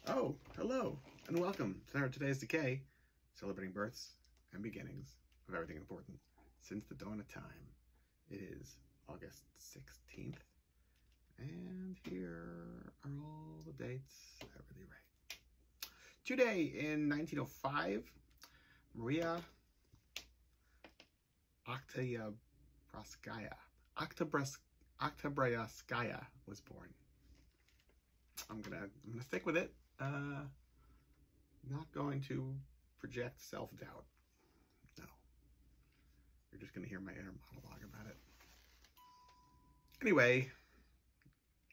Oh, hello, and welcome to today's Decay, celebrating births and beginnings of everything important since the dawn of time. It is August 16th, and here are all the dates I really right. Today, in 1905, Maria Oktyabrskaya was born. I'm gonna stick with it. Not going to project self-doubt. No. You're just gonna hear my inner monologue about it. Anyway,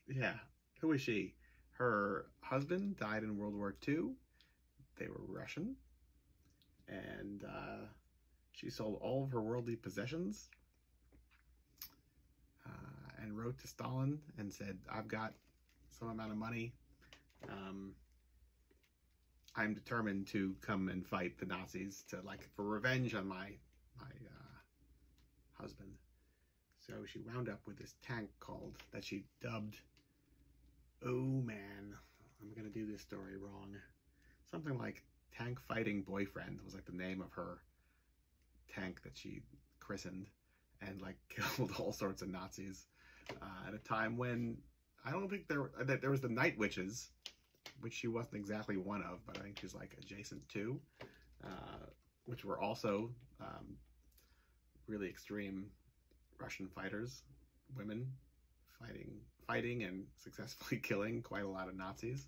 yeah, who is she? Her husband died in World War II. They were Russian. And she sold all of her worldly possessions and wrote to Stalin and said, I've got some amount of money. I'm determined to come and fight the Nazis for revenge on my husband. So she wound up with this tank that she dubbed, oh man, I'm gonna do this story wrong. Something like Tank Fighting Boyfriend was like the name of her tank that she christened, and like killed all sorts of Nazis at a time when I don't think there was the Night Witches, which she wasn't exactly one of, but I think she's like adjacent to, which were also really extreme Russian fighters, women fighting and successfully killing quite a lot of Nazis.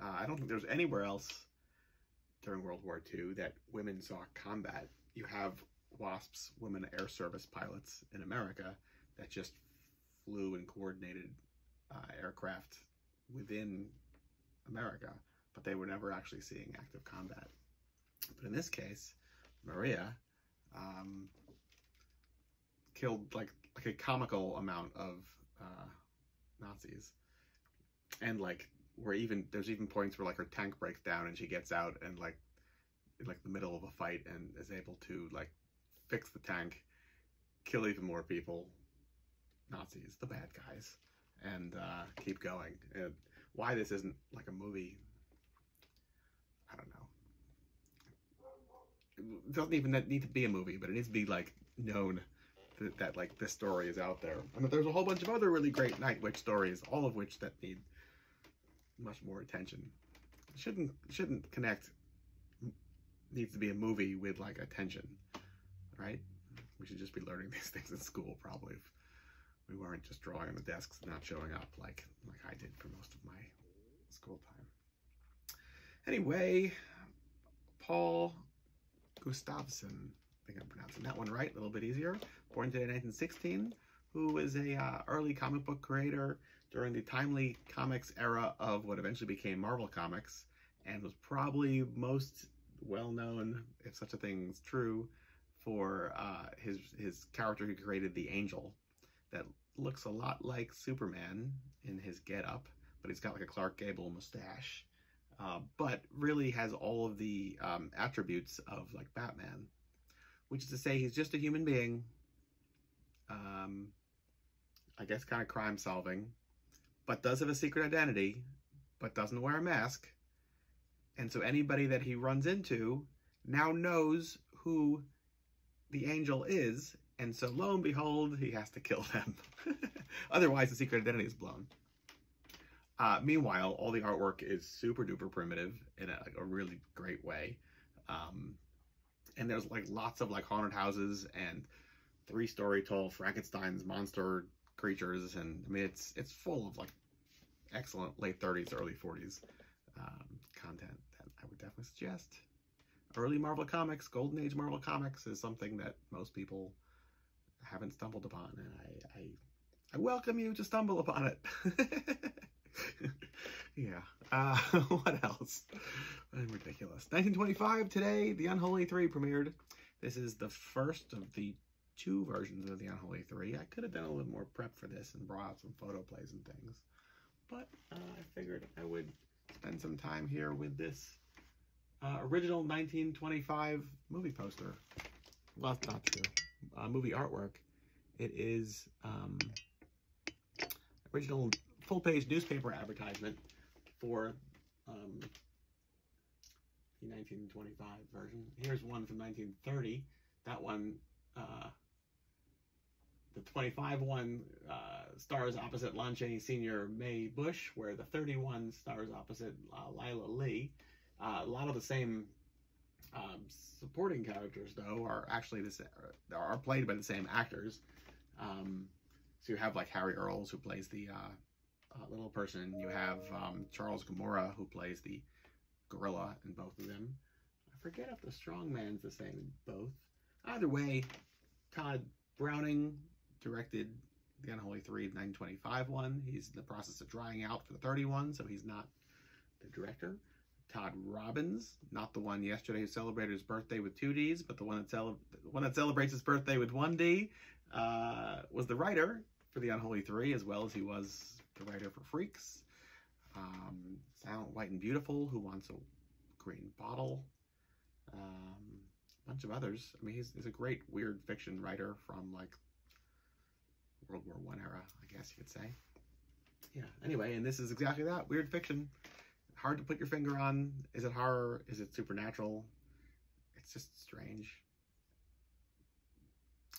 I don't think there's anywhere else during World War II that women saw combat. You have WASPs, women air service pilots in America, that just flew and coordinated aircraft within America, but they were never actually seeing active combat. But in this case, Maria killed like a comical amount of Nazis, and there's even points where like her tank breaks down and she gets out and in the middle of a fight and is able to fix the tank, kill even more people, Nazis, the bad guys, and keep going. And why this isn't like a movie, I don't know. It doesn't even need to be a movie, but it needs to be known that this story is out there. I mean, there's a whole bunch of other really great Night Witch stories, all of which that need much more attention. Shouldn't connect. Needs to be a movie with attention, right? We should just be learning these things in school probably, if we weren't just drawing on the desks and not showing up like I did for most of my school time. Anyway, Paul Gustafsson, I think I'm pronouncing that one right, a little bit easier, born today in 1916, who was a early comic book creator during the Timely Comics era of what eventually became Marvel Comics, and was probably most well known, if such a thing is true, for his character he created, the Angel, that looks a lot like Superman in his getup, but he's got like a Clark Gable mustache, but really has all of the attributes of Batman, which is to say he's just a human being, I guess kind of crime solving, but does have a secret identity, but doesn't wear a mask. And so anybody that he runs into now knows who the Angel is, and so lo and behold, he has to kill them. Otherwise, the secret identity is blown. Meanwhile, all the artwork is super duper primitive in a really great way. And there's lots of haunted houses and 3-story tall Frankenstein's monster creatures, and I mean it's full of excellent late 30s, early 40s content that I would definitely suggest. Early Marvel Comics, Golden Age Marvel Comics, is something that most people haven't stumbled upon, and I welcome you to stumble upon it. Yeah. What else? I'm ridiculous. 1925, today, The Unholy Three premiered. This is the first of the 2 versions of The Unholy Three. I could have done a little more prep for this and brought out some photo plays and things, but I figured I would spend some time here with this original 1925 movie poster. Well, that's not true. Movie artwork. It is original full-page newspaper advertisement for the 1925 version. Here's one from 1930. That one, the 25 one stars opposite Lon Chaney Sr. Mae Bush, where the 31 stars opposite Lila Lee. A lot of the same supporting characters, though, are actually are played by the same actors. So you have like Harry Earls, who plays the little person. You have Charles Gamora, who plays the gorilla in both of them. I forget if the strongman's the same in both. Either way, Todd Browning directed the Unholy Three 1925 one. He's in the process of drying out for the 31, so he's not the director. Todd Robbins, not the one yesterday who celebrated his birthday with 2 Ds, but the one that celebrates his birthday with 1 D, was the writer for the Unholy Three, as well as he was the writer for Freaks, Silent, White, and Beautiful, Who Wants a Green Bottle, a bunch of others. I mean, he's a great weird fiction writer from like World War I era, I guess you could say. Yeah, anyway, and this is exactly that, weird fiction. Hard to put your finger on. Is it horror? Is it supernatural? It's just strange.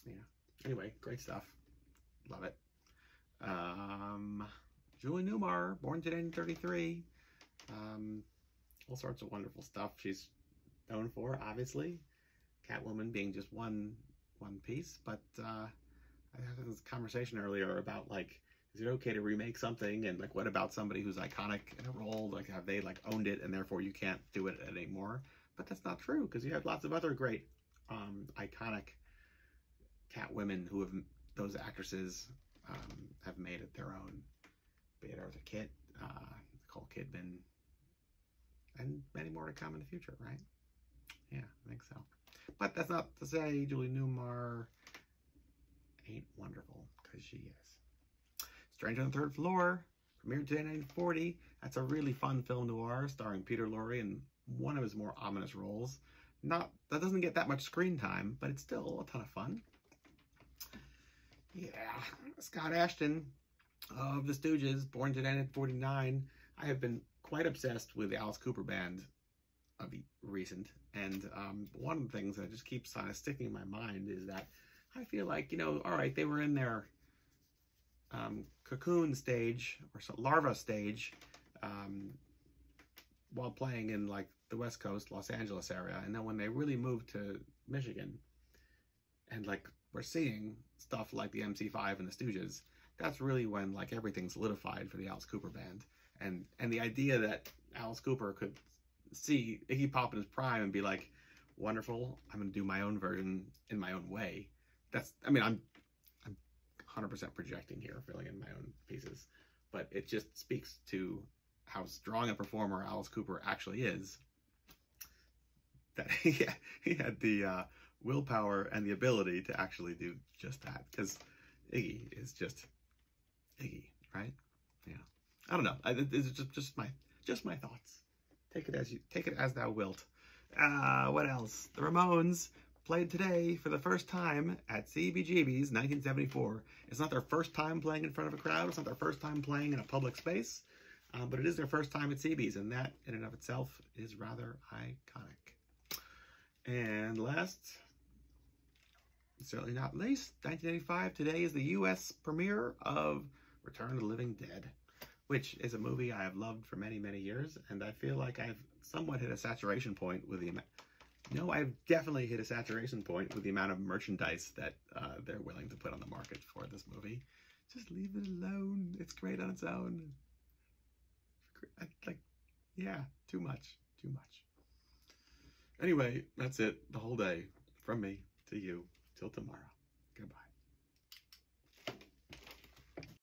Yeah. Anyway, great stuff. Love it. Julie Newmar, born today in 1933. All sorts of wonderful stuff she's known for, obviously. Catwoman being just one piece, but I had this conversation earlier about like, is it okay to remake something, and like what about somebody who's iconic in a role? Like, have they like owned it and therefore you can't do it anymore? But that's not true, because you have lots of other great iconic Catwomen who have, those actresses have made it their own. Be it Eartha Kitt, Nicole Kidman, and many more to come in the future, right? Yeah, I think so. But that's not to say Julie Newmar ain't wonderful, because she is. Stranger on the Third Floor, premiered today in 1940. That's a really fun film noir starring Peter Lorre in one of his more ominous roles. That doesn't get that much screen time, but it's still a ton of fun. Yeah, Scott Ashton of the Stooges, born today in 1949. I have been quite obsessed with the Alice Cooper Band of recent, and one of the things that just keeps kind of sticking in my mind is that I feel like, you know, all right, they were in their cocoon stage or larva stage while playing in like the West Coast, Los Angeles area, and then when they really moved to Michigan, and like we're seeing stuff like the MC5 and the Stooges, that's really when like everything solidified for the Alice Cooper Band, and the idea that Alice Cooper could see Iggy Pop in his prime and be like, wonderful, I'm gonna do my own version in my own way. That's, I mean, I'm 100% projecting here, filling in my own pieces, but it just speaks to how strong a performer Alice Cooper actually is, that he had the willpower and the ability to actually do just that, because Iggy is just Iggy, right? Yeah, I don't know. It's just my thoughts. Take it as thou wilt. What else? The Ramones played today for the first time at CBGB's 1974. It's not their first time playing in front of a crowd. It's not their first time playing in a public space, but it is their first time at CB's, and that in and of itself is rather iconic. And last, certainly not least, 1985, today is the U.S. premiere of Return of the Living Dead, which is a movie I have loved for many, many years, and I feel like I've somewhat hit a saturation point with the amount. No, I've definitely hit a saturation point with the amount of merchandise that they're willing to put on the market for this movie. Just leave it alone. It's great on its own. Like, yeah, too much. Anyway, that's it. The whole day. From me to you. Till tomorrow. Goodbye.